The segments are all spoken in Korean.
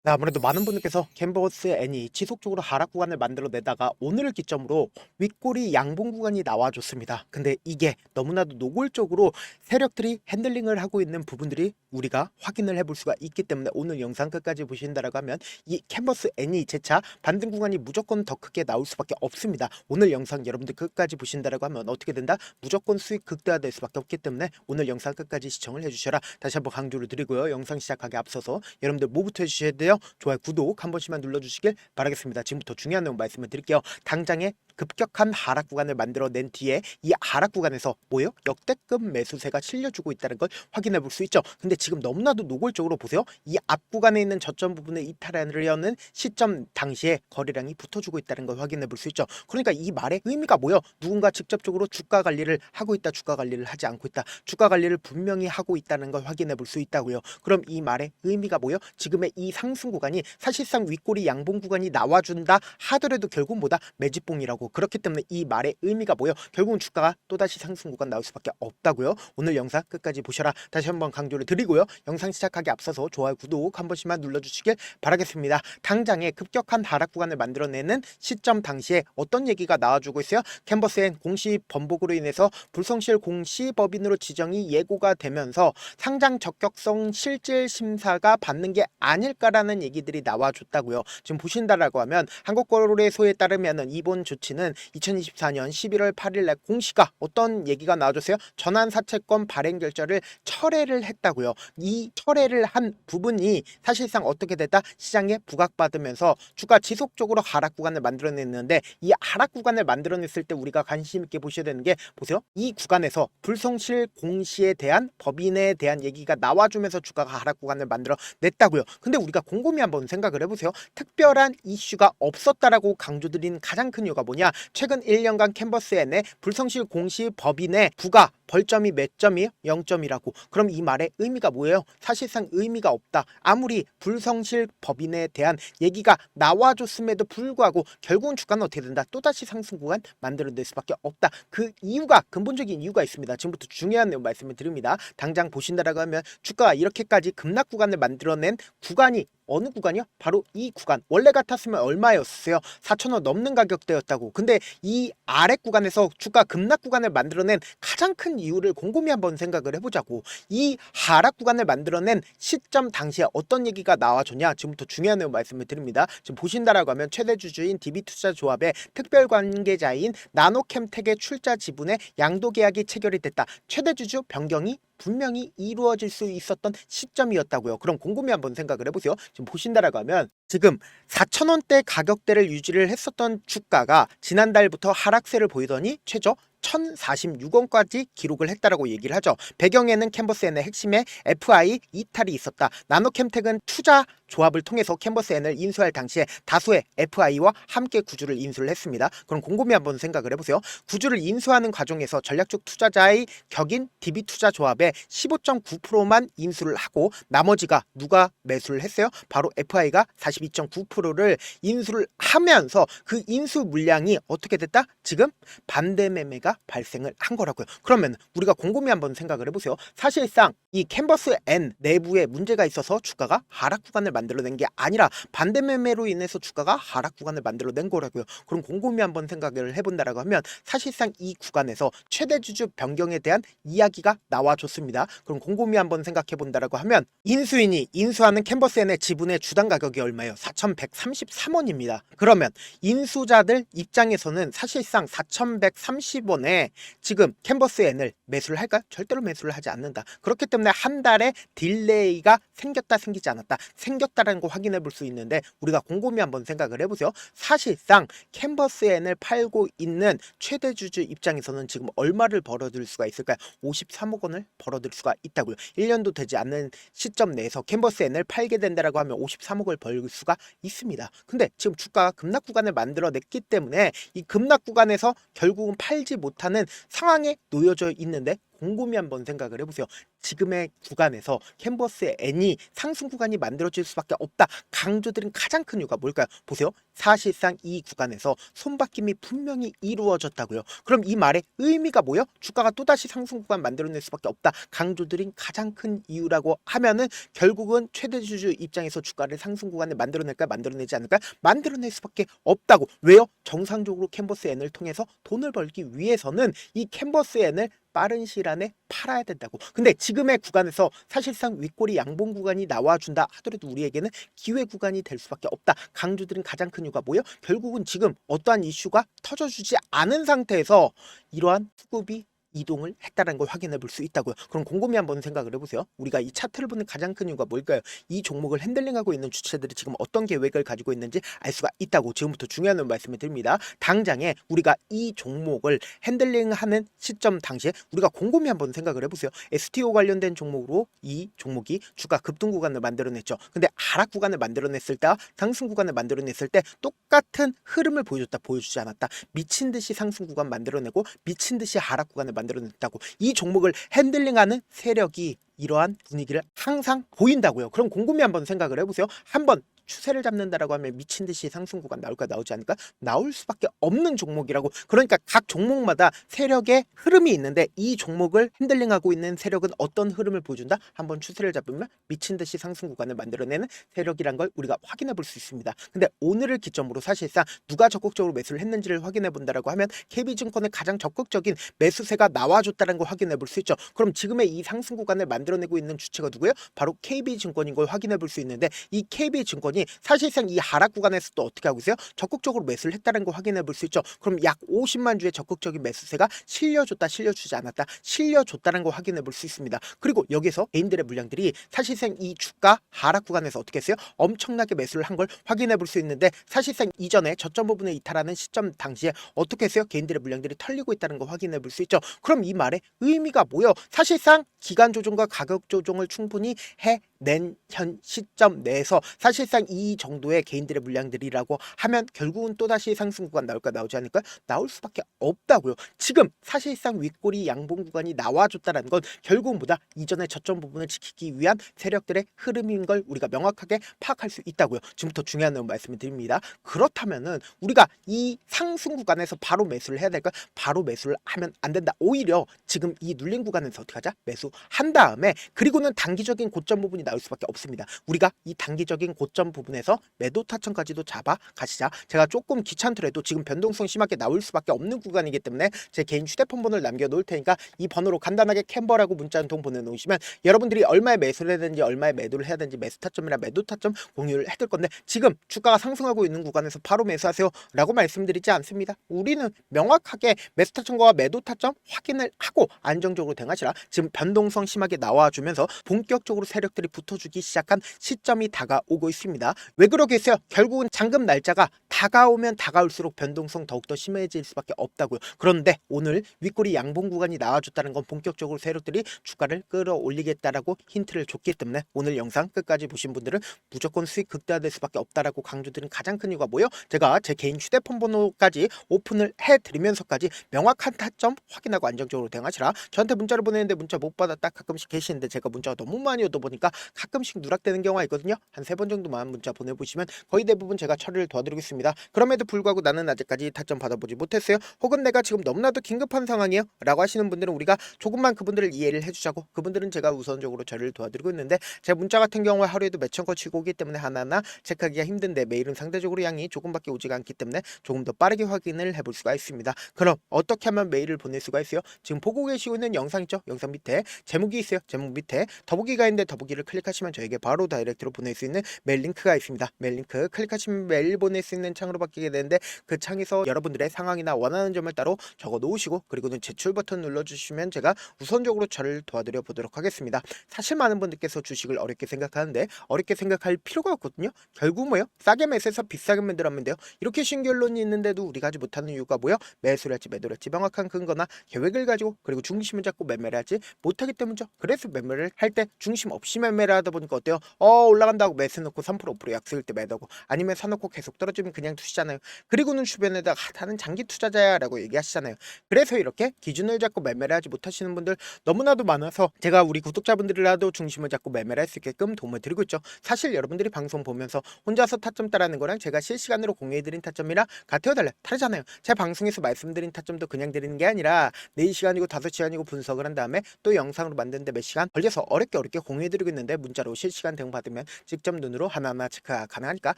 네, 아무래도 많은 분들께서 캔버스 N이 지속적으로 하락 구간을 만들어내다가 오늘을 기점으로 윗꼬리 양봉 구간이 나와줬습니다. 근데 이게 너무나도 노골적으로 세력들이 핸들링을 하고 있는 부분들이 우리가 확인을 해볼 수가 있기 때문에 오늘 영상 끝까지 보신다라고 하면 이 캔버스 N이 재차 반등 구간이 무조건 더 크게 나올 수밖에 없습니다. 오늘 영상 여러분들 끝까지 보신다라고 하면 어떻게 된다? 무조건 수익 극대화될 수밖에 없기 때문에 오늘 영상 끝까지 시청을 해주셔라. 다시 한번 강조를 드리고요. 영상 시작하기 앞서서 여러분들 뭐부터 해주셔야 돼요? 좋아요, 구독 한 번씩만 눌러주시길 바라겠습니다. 지금부터 중요한 내용 말씀을 드릴게요. 당장에 급격한 하락 구간을 만들어낸 뒤에 이 하락 구간에서 뭐예요? 역대급 매수세가 실려주고 있다는 걸 확인해 볼 수 있죠. 근데 지금 너무나도 노골적으로 보세요. 이 앞 구간에 있는 저점 부분을 이탈하려는 시점 당시에 거래량이 붙어주고 있다는 걸 확인해 볼 수 있죠. 그러니까 이 말의 의미가 뭐예요? 누군가 직접적으로 주가 관리를 하고 있다, 주가 관리를 하지 않고 있다, 주가 관리를 분명히 하고 있다는 걸 확인해 볼 수 있다고요. 그럼 이 말의 의미가 뭐예요? 지금의 이 상승 구간이 사실상 윗꼬리 양봉 구간이 나와준다 하더라도 결국 뭐다? 매집봉이라고. 그렇기 때문에 이 말의 의미가 뭐예요? 결국은 주가가 또다시 상승 구간 나올 수밖에 없다고요. 오늘 영상 끝까지 보셔라. 다시 한번 강조를 드리고요. 영상 시작하기 앞서서 좋아요, 구독 한 번씩만 눌러주시길 바라겠습니다. 당장에 급격한 하락 구간을 만들어내는 시점 당시에 어떤 얘기가 나와주고 있어요? 캔버스엔 공시 번복으로 인해서 불성실 공시법인으로 지정이 예고가 되면서 상장 적격성 실질 심사가 받는 게 아닐까라는 얘기들이 나와줬다고요. 지금 보신다라고 하면 한국거래소에 따르면은 이번 조치는 2024년 11월 8일 날 공시가 어떤 얘기가 나와줬어요? 전환사채권 발행 결정을 철회를 했다고요. 이 철회를 한 부분이 사실상 어떻게 됐다? 시장에 부각받으면서 주가 지속적으로 하락 구간을 만들어냈는데 이 하락 구간을 만들어냈을 때 우리가 관심 있게 보셔야 되는 게 보세요. 이 구간에서 불성실 공시에 대한 법인에 대한 얘기가 나와주면서 주가가 하락 구간을 만들어 냈다고요. 근데 우리가 곰곰이 한번 생각을 해보세요. 특별한 이슈가 없었다라고 강조드린 가장 큰 이유가 뭐냐? 최근 1년간 캔버스엔의 불성실 공시 법인의 부가 벌점이 몇 점이에요? 0점이라고. 그럼 이 말의 의미가 뭐예요? 사실상 의미가 없다. 아무리 불성실 법인에 대한 얘기가 나와줬음에도 불구하고 결국은 주가는 어떻게 된다? 또다시 상승 구간 만들어낼 수밖에 없다. 그 이유가, 근본적인 이유가 있습니다. 지금부터 중요한 내용 말씀을 드립니다. 당장 보신다라고 하면 주가가 이렇게까지 급락 구간을 만들어낸 구간이 어느 구간이요? 바로 이 구간. 원래 같았으면 얼마였어요? 4,000원 넘는 가격대였다고. 근데 이 아래 구간에서 주가 급락 구간을 만들어낸 가장 큰 이유를 곰곰이 한번 생각을 해보자고. 이 하락 구간을 만들어낸 시점 당시에 어떤 얘기가 나와줬냐? 지금부터 중요한 내용 말씀을 드립니다. 지금 보신다라고 하면 최대 주주인 DB투자조합의 특별 관계자인 나노캠텍의 출자 지분의 양도 계약이 체결이 됐다. 최대 주주 변경이 분명히 이루어질 수 있었던 시점이었다고요. 그럼 곰곰이 한번 생각을 해보세요. 지금 보신다라고 하면 지금 4,000원대 가격대를 유지를 했었던 주가가 지난달부터 하락세를 보이더니 최저 1,046원까지 기록을 했다라고 얘기를 하죠. 배경에는 캔버스엔의 핵심에 FI 이탈이 있었다. 나노캠텍은 투자 조합을 통해서 캔버스엔을 인수할 당시에 다수의 FI와 함께 구주를 인수를 했습니다. 그럼 곰곰이 한번 생각을 해보세요. 구주를 인수하는 과정에서 전략적 투자자의 격인 DB투자조합의 15.9%만 인수를 하고 나머지가 누가 매수를 했어요? 바로 FI가 42.9%를 인수를 하면서 그 인수 물량이 어떻게 됐다? 지금 반대 매매가 발생을 한 거라고요. 그러면 우리가 곰곰이 한번 생각을 해보세요. 사실상 이 캔버스 N 내부에 문제가 있어서 주가가 하락 구간을 만들어낸 게 아니라 반대 매매로 인해서 주가가 하락 구간을 만들어낸 거라고요. 그럼 곰곰이 한번 생각을 해본다라고 하면 사실상 이 구간에서 최대 주주 변경에 대한 이야기가 나와줬습니다. 그럼 곰곰이 한번 생각해 본다라고 하면 인수인이 인수하는 캔버스 N의 지분의 주당 가격이 얼마예요? 4,133원입니다. 그러면 인수자들 입장에서는 사실상 4,130원에 지금 캔버스 N을 매수를 할까요? 절대로 매수를 하지 않는다. 그렇기 때문에 한 달의 딜레이가 생겼다 생기지 않았다 생겼다라는 거 확인해 볼 수 있는데 우리가 곰곰이 한번 생각을 해보세요. 사실상 캔버스 N을 팔고 있는 최대 주주 입장에서는 지금 얼마를 벌어들일 수가 있을까요? 53억 원을 벌어들일 수가 있다고요. 1년도 되지 않는 시점 내에서 캔버스 N을 팔게 된다라고 하면 53억을 벌 수가 있습니다. 근데 지금 주가가 급락 구간을 만들어냈기 때문에 이 급락 구간에서 결국은 팔지 못하는 상황에 놓여져 있는데 곰곰이 한번 생각을 해보세요. 지금의 구간에서 캔버스 N이 상승 구간이 만들어질 수밖에 없다 강조드린 가장 큰 이유가 뭘까요? 보세요. 사실상 이 구간에서 손바뀜이 분명히 이루어졌다고요. 그럼 이 말의 의미가 뭐요? 주가가 또다시 상승 구간 만들어낼 수밖에 없다. 강조드린 가장 큰 이유라고 하면은 결국은 최대 주주 입장에서 주가를 상승 구간에 만들어낼까 만들어내지 않을까 만들어낼 수밖에 없다고. 왜요? 정상적으로 캔버스 N을 통해서 돈을 벌기 위해서는 이 캔버스 N을 빠른 시일 안에 팔아야 된다고. 근데 지금의 구간에서 사실상 윗꼬리 양봉 구간이 나와준다 하더라도 우리에게는 기회 구간이 될 수밖에 없다. 강조드린 가장 큰 이유가 뭐예요? 결국은 지금 어떠한 이슈가 터져주지 않은 상태에서 이러한 수급이 이동을 했다는 걸 확인해 볼 수 있다고요. 그럼 곰곰이 한번 생각을 해보세요. 우리가 이 차트를 보는 가장 큰 이유가 뭘까요? 이 종목을 핸들링하고 있는 주체들이 지금 어떤 계획을 가지고 있는지 알 수가 있다고 지금부터 중요한 말씀을 드립니다. 당장에 우리가 이 종목을 핸들링하는 시점 당시에 우리가 곰곰이 한번 생각을 해보세요. STO 관련된 종목으로 이 종목이 주가 급등 구간을 만들어냈죠. 근데 하락 구간을 만들어냈을 때와 상승 구간을 만들어냈을 때 똑같은 흐름을 보여줬다, 보여주지 않았다. 미친 듯이 상승 구간 만들어내고 미친 듯이 하락 구간을 만들어냈다고. 이 종목을 핸들링하는 세력이 이러한 분위기를 항상 보인다고요. 그럼 곰곰이 한번 생각을 해보세요. 한번 추세를 잡는다라고 하면 미친 듯이 상승 구간 나올까 나오지 않을까? 나올 수밖에 없는 종목이라고. 그러니까 각 종목마다 세력의 흐름이 있는데 이 종목을 핸들링하고 있는 세력은 어떤 흐름을 보여준다? 한번 추세를 잡으면 미친 듯이 상승 구간을 만들어내는 세력이란 걸 우리가 확인해 볼 수 있습니다. 근데 오늘을 기점으로 사실상 누가 적극적으로 매수를 했는지를 확인해 본다라고 하면 KB증권의 가장 적극적인 매수세가 나와줬다는 걸 확인해 볼 수 있죠. 그럼 지금의 이 상승 구간을 만들어내고 있는 주체가 누구예요? 바로 KB증권인 걸 확인해 볼 수 있는데 이 KB증권이 사실상 이 하락 구간에서 또 어떻게 하고 있어요? 적극적으로 매수를 했다는 거 확인해 볼 수 있죠. 그럼 약 50만 주의 적극적인 매수세가 실려줬다, 실려주지 않았다, 실려줬다는 거 확인해 볼 수 있습니다. 그리고 여기서 개인들의 물량들이 사실상 이 주가 하락 구간에서 어떻게 했어요? 엄청나게 매수를 한 걸 확인해 볼 수 있는데 사실상 이전에 저점 부분에 이탈하는 시점 당시에 어떻게 했어요? 개인들의 물량들이 털리고 있다는 거 확인해 볼 수 있죠. 그럼 이 말의 의미가 뭐예요? 사실상 기간 조정과 가격 조정을 충분히 해낸 현 시점 내에서 사실상 이 정도의 개인들의 물량들이라고 하면 결국은 또다시 상승 구간 나올까 나오지 않을까? 나올 수밖에 없다고요. 지금 사실상 윗꼬리 양봉 구간이 나와줬다는 건 결국은 보다 이전의 저점 부분을 지키기 위한 세력들의 흐름인 걸 우리가 명확하게 파악할 수 있다고요. 지금부터 중요한 내용 말씀을 드립니다. 그렇다면은 우리가 이 상승 구간에서 바로 매수를 해야 될까? 바로 매수를 하면 안 된다. 오히려 지금 이 눌린 구간에서 어떻게 하자? 매수한 다음에 그리고는 단기적인 고점 부분이 나올 수밖에 없습니다. 우리가 이 단기적인 고점 부분에서 매도 타점까지도 잡아 가시자. 제가 조금 귀찮더라도 지금 변동성 심하게 나올 수밖에 없는 구간이기 때문에 제 개인 휴대폰 번호를 남겨놓을 테니까 이 번호로 간단하게 캔버라고 문자 한 통 보내놓으시면 여러분들이 얼마에 매수를 해야 되는지 얼마에 매도를 해야 되는지 매수 타점이나 매도 타점 공유를 해둘 건데 지금 주가가 상승하고 있는 구간에서 바로 매수하세요 라고 말씀드리지 않습니다. 우리는 명확하게 매수 타점과 매도 타점 확인을 하고 안정적으로 대응하시라. 지금 변동성 심하게 나와주면서 본격적으로 세력들이 붙어주기 시작한 시점이 다가오고 있습니다. 왜 그러겠어요? 결국은 잔금 날짜가 다가오면 다가올수록 변동성 더욱더 심해질 수밖에 없다고요. 그런데 오늘 윗꼬리 양봉 구간이 나와줬다는 건 본격적으로 세력들이 주가를 끌어올리겠다라고 힌트를 줬기 때문에 오늘 영상 끝까지 보신 분들은 무조건 수익 극대화될 수밖에 없다라고 강조드린 가장 큰 이유가 뭐예요? 제가 제 개인 휴대폰 번호까지 오픈을 해드리면서까지 명확한 타점 확인하고 안정적으로 대응하시라. 저한테 문자를 보내는데 문자 못 받았다 가끔씩 계시는데 제가 문자가 너무 많이 오다 보니까 가끔씩 누락되는 경우가 있거든요. 한 3번 정도만 문자 보내보시면 거의 대부분 제가 처리를 도와드리겠습니다. 그럼에도 불구하고 나는 아직까지 타점 받아보지 못했어요. 혹은 내가 지금 너무나도 긴급한 상황이에요 라고 하시는 분들은 우리가 조금만 그분들을 이해를 해주자고, 그분들은 제가 우선적으로 처리를 도와드리고 있는데 제 문자 같은 경우에 하루에도 몇천 건 치고 오기 때문에 하나하나 체크하기가 힘든데 메일은 상대적으로 양이 조금밖에 오지가 않기 때문에 조금 더 빠르게 확인을 해볼 수가 있습니다. 그럼 어떻게 하면 메일을 보낼 수가 있어요? 지금 보고 계시고 있는 영상 있죠? 영상 밑에 제목이 있어요. 제목 밑에 더보기가 있는데 더보기를 클릭하시면 저에게 바로 다이렉트로 보낼 수 있는 메일 링크가 있습니다. 메일 링크 클릭하시면 메일 보낼 수 있는 창으로 바뀌게 되는데 그 창에서 여러분들의 상황이나 원하는 점을 따로 적어 놓으시고 그리고는 제출 버튼 눌러주시면 제가 우선적으로 저를 도와드려 보도록 하겠습니다. 사실 많은 분들께서 주식을 어렵게 생각하는데 어렵게 생각할 필요가 없거든요. 결국 뭐예요? 싸게 매수해서 비싸게 만들면 돼요. 이렇게 쉬운 결론이 있는데도 우리가 하지 못하는 이유가 뭐예요? 매수를 할지 매도를 할지 명확한 근거나 계획을 가지고 그리고 중심을 잡고 매매를 하지 못하기 때문이죠. 그래서 매매를 할 때 중심 없이 매매 매매를 하다 보니까 어때요? 올라간다고 매수 넣고 3% 5% 약수일 때 매도고, 아니면 사놓고 계속 떨어지면 그냥 두시잖아요. 그리고는 주변에다가 나는 장기 투자자야 라고 얘기하시잖아요. 그래서 이렇게 기준을 잡고 매매를 하지 못하시는 분들 너무나도 많아서 제가 우리 구독자분들이라도 중심을 잡고 매매를 할 수 있게끔 도움을 드리고 있죠. 사실 여러분들이 방송 보면서 혼자서 타점 따라하는 거랑 제가 실시간으로 공유해드린 타점이랑 같아요 달라요? 다르잖아요. 제 방송에서 말씀드린 타점도 그냥 드리는 게 아니라 4시간이고 5시간이고 분석을 한 다음에 또 영상으로 만드는데 몇 시간 걸려서 어렵게 공유해드리고 있는데, 문자로 실시간 대응 받으면 직접 눈으로 하나하나 체크가 가능하니까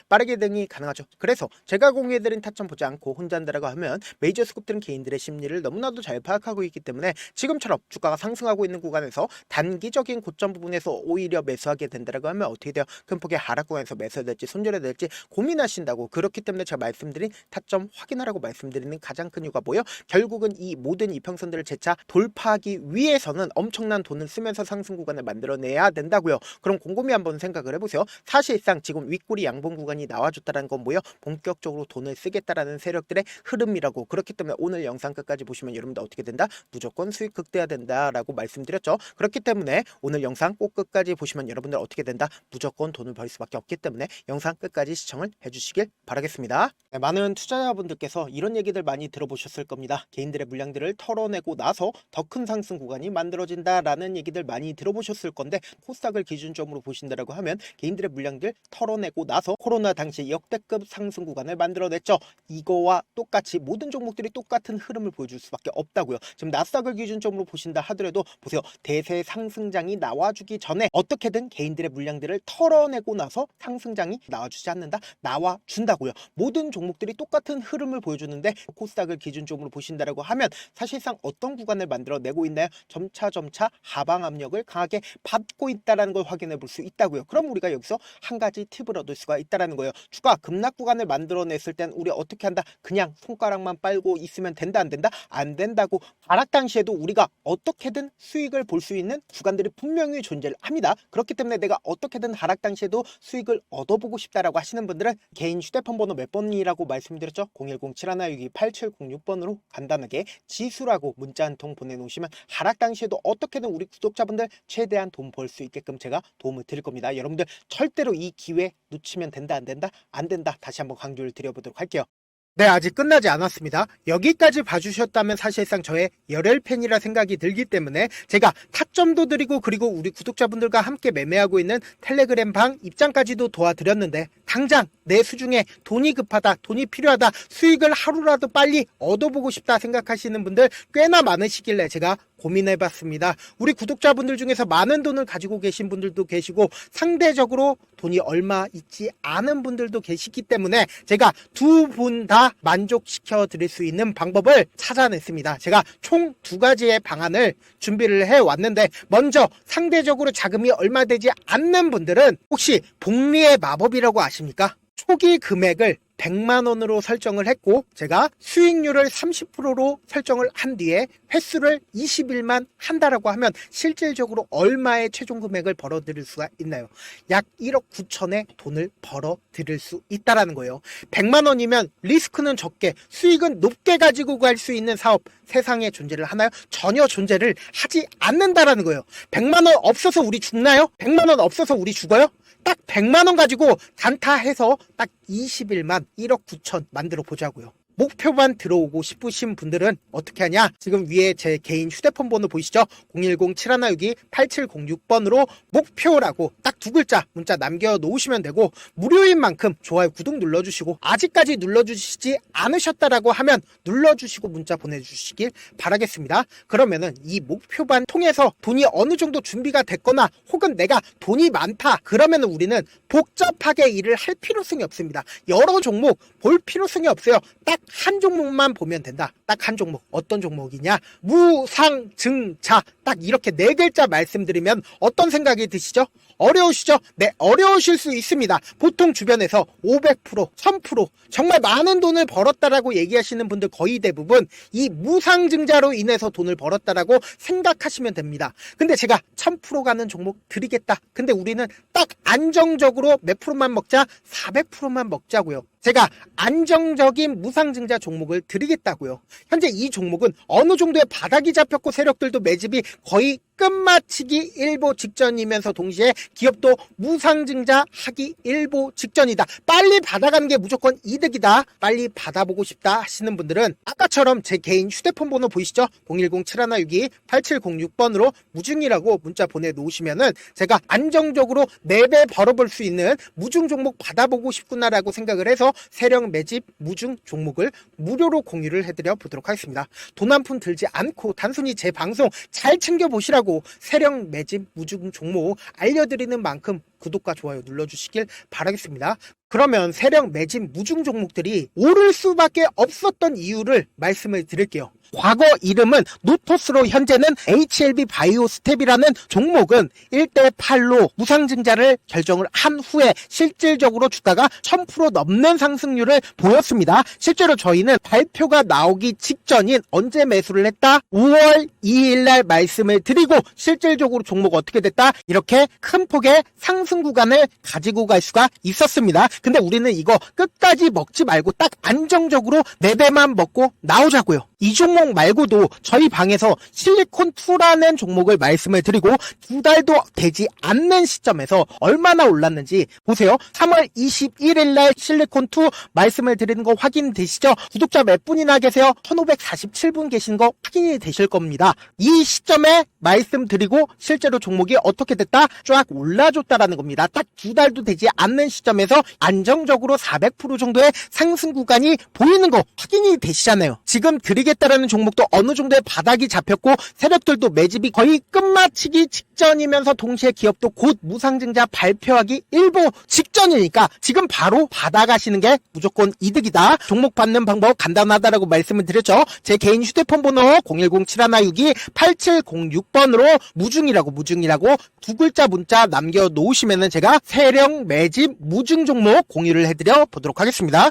빠르게 대응이 가능하죠. 그래서 제가 공유해드린 타점 보지 않고 혼자 한다라고 하면 메이저 스kup들은 개인들의 심리를 너무나도 잘 파악하고 있기 때문에 지금처럼 주가가 상승하고 있는 구간에서 단기적인 고점 부분에서 오히려 매수하게 된다라고 하면 어떻게 돼요? 큰 폭의 하락 구간에서 매수해야 될지 손절해야 될지 고민하신다고. 그렇기 때문에 제가 말씀드린 타점 확인하라고 말씀드리는 가장 큰 이유가 뭐예요? 결국은 이 모든 이평선들을 재차 돌파하기 위해서는 엄청난 돈을 쓰면서 상승 구간을 만들어내야 된다고요. 그럼 곰곰이 한번 생각을 해보세요. 사실상 지금 윗꼬리 양봉 구간이 나와줬다는 건 뭐예요? 본격적으로 돈을 쓰겠다라는 세력들의 흐름이라고. 그렇기 때문에 오늘 영상 끝까지 보시면 여러분들 어떻게 된다? 무조건 수익 극대화 된다라고 말씀드렸죠. 그렇기 때문에 오늘 영상 꼭 끝까지 보시면 여러분들 어떻게 된다? 무조건 돈을 벌 수밖에 없기 때문에 영상 끝까지 시청을 해주시길 바라겠습니다. 네, 많은 투자자분들께서 이런 얘기들 많이 들어보셨을 겁니다. 개인들의 물량들을 털어내고 나서 더 큰 상승 구간이 만들어진다라는 얘기들 많이 들어보셨을 건데, 코스닥을 기준점으로 보신다라고 하면 개인들의 물량들 털어내고 나서 코로나 당시 역대급 상승 구간을 만들어냈죠. 이거와 똑같이 모든 종목들이 똑같은 흐름을 보여줄 수밖에 없다고요. 지금 나스닥을 기준점으로 보신다 하더라도 보세요. 대세 상승장이 나와주기 전에 어떻게든 개인들의 물량들을 털어내고 나서 상승장이 나와주지 않는다? 나와준다고요. 모든 종목들이 똑같은 흐름을 보여주는데 코스닥을 기준점으로 보신다라고 하면 사실상 어떤 구간을 만들어내고 있나요? 점차 하방 압력을 강하게 받고 있다는 걸 확인해 볼 수 있다고요. 그럼 우리가 여기서 한 가지 팁을 얻을 수가 있다는 거예요. 주가 급락 구간을 만들어냈을 땐 우리 어떻게 한다? 그냥 손가락만 빨고 있으면 된다 안 된다? 안 된다고. 하락 당시에도 우리가 어떻게든 수익을 볼 수 있는 구간들이 분명히 존재를 합니다. 그렇기 때문에 내가 어떻게든 하락 당시에도 수익을 얻어보고 싶다라고 하시는 분들은 개인 휴대폰 번호 몇 번이라고 말씀드렸죠? 010-7162-8706번으로 간단하게 지수라고 문자 한 통 보내놓으시면 하락 당시에도 어떻게든 우리 구독자분들 최대한 돈 벌 수 있게끔 제가 도움을 드릴 겁니다. 여러분들 절대로 이 기회 놓치면 된다 안 된다? 안 된다. 다시 한번 강조를 드려보도록 할게요. 네, 아직 끝나지 않았습니다. 여기까지 봐주셨다면 사실상 저의 열혈팬이라 생각이 들기 때문에 제가 타점도 드리고, 그리고 우리 구독자분들과 함께 매매하고 있는 텔레그램 방 입장까지도 도와드렸는데, 당장 내 수중에 돈이 급하다, 돈이 필요하다, 수익을 하루라도 빨리 얻어보고 싶다 생각하시는 분들 꽤나 많으시길래 제가 고민해봤습니다. 우리 구독자분들 중에서 많은 돈을 가지고 계신 분들도 계시고 상대적으로 돈이 얼마 있지 않은 분들도 계시기 때문에 제가 두 분 다 만족시켜 드릴 수 있는 방법을 찾아냈습니다. 제가 총 2가지의 방안을 준비를 해왔는데, 먼저 상대적으로 자금이 얼마 되지 않는 분들은 혹시 복리의 마법이라고 아십니까? 초기 금액을 100만원으로 설정을 했고, 제가 수익률을 30%로 설정을 한 뒤에 횟수를 20일만 한다라고 하면 실질적으로 얼마의 최종 금액을 벌어들일 수가 있나요? 약 1억 9천의 돈을 벌어들일 수 있다라는 거예요. 100만원이면 리스크는 적게 수익은 높게 가지고 갈 수 있는 사업 세상에 존재를 하나요? 전혀 존재를 하지 않는다라는 거예요. 100만원 없어서 우리 죽나요? 100만원 없어서 우리 죽어요? 딱 100만원 가지고 단타해서 딱 20일만 1억 9천 만들어 보자고요. 목표만 들어오고 싶으신 분들은 어떻게 하냐? 지금 위에 제 개인 휴대폰 번호 보이시죠? 010-7162-8706번으로 목표라고 딱 2글자 문자 남겨놓으시면 되고, 무료인 만큼 좋아요, 구독 눌러주시고, 아직까지 눌러주시지 않으셨다라고 하면 눌러주시고 문자 보내주시길 바라겠습니다. 그러면은 이 목표반 통해서 돈이 어느 정도 준비가 됐거나, 혹은 내가 돈이 많다 그러면은 우리는 복잡하게 일을 할 필요성이 없습니다. 여러 종목 볼 필요성이 없어요. 딱 한 종목만 보면 된다. 딱 한 종목. 어떤 종목이냐? 무상증자. 딱 이렇게 4글자 말씀드리면 어떤 생각이 드시죠? 어려우시죠? 네, 어려우실 수 있습니다. 보통 주변에서 500%, 1000% 정말 많은 돈을 벌었다라고 얘기하시는 분들 거의 대부분 이 무상증자로 인해서 돈을 벌었다라고 생각하시면 됩니다. 근데 제가 1000% 가는 종목 드리겠다. 근데 우리는 딱 안정적으로 몇 프로만 먹자? 400%만 먹자고요. 제가 안정적인 무상증자 종목을 드리겠다고요. 현재 이 종목은 어느 정도의 바닥이 잡혔고 세력들도 매집이 거의 끝마치기 일보 직전이면서 동시에 기업도 무상증자 하기 일보 직전이다. 빨리 받아가는 게 무조건 이득이다. 빨리 받아보고 싶다 하시는 분들은 아까처럼 제 개인 휴대폰 번호 보이시죠? 010-7162-8706번으로 무중이라고 문자 보내놓으시면은 제가 안정적으로 4배 벌어볼 수 있는 무중 종목 받아보고 싶구나라고 생각을 해서 세력 매집 무중 종목을 무료로 공유를 해드려 보도록 하겠습니다. 돈 한 푼 들지 않고 단순히 제 방송 잘 챙겨보시라고 세력 매집 무중 종목 알려드리는 만큼 구독과 좋아요 눌러주시길 바라겠습니다. 그러면 세력 매집 무중 종목들이 오를 수밖에 없었던 이유를 말씀을 드릴게요. 과거 이름은 노토스로 현재는 HLB 바이오스텝이라는 종목은 1대8로 무상증자를 결정을 한 후에 실질적으로 주가가 1000% 넘는 상승률을 보였습니다. 실제로 저희는 발표가 나오기 직전인 언제 매수를 했다? 5월 2일 날 말씀을 드리고 실질적으로 종목 어떻게 됐다? 이렇게 큰 폭의 상승 구간을 가지고 갈 수가 있었습니다. 근데 우리는 이거 끝까지 먹지 말고 딱 안정적으로 4배만 먹고 나오자고요. 이 종목 말고도 저희 방에서 실리콘2라는 종목을 말씀을 드리고 2달도 되지 않는 시점에서 얼마나 올랐는지 보세요. 3월 21일 날 실리콘2 말씀을 드리는 거 확인되시죠? 구독자 몇 분이나 계세요? 1547분 계신 거 확인이 되실 겁니다. 이 시점에 말씀드리고 실제로 종목이 어떻게 됐다? 쫙 올라줬다라는 겁니다. 딱 2달도 되지 않는 시점에서 안정적으로 400% 정도의 상승 구간이 보이는 거 확인이 되시잖아요. 지금 드리겠다라는 종목도 어느 정도의 바닥이 잡혔고 세력들도 매집이 거의 끝마치기 직전이면서 동시에 기업도 곧 무상증자 발표하기 일보 직전이니까 지금 바로 받아가시는 게 무조건 이득이다. 종목 받는 방법 간단하다라고 말씀을 드렸죠. 제 개인 휴대폰 번호 010-7162-8706번으로 무중이라고 2글자 문자 남겨놓으시면은 제가 세력 매집 무중 종목 공유를 해드려 보도록 하겠습니다.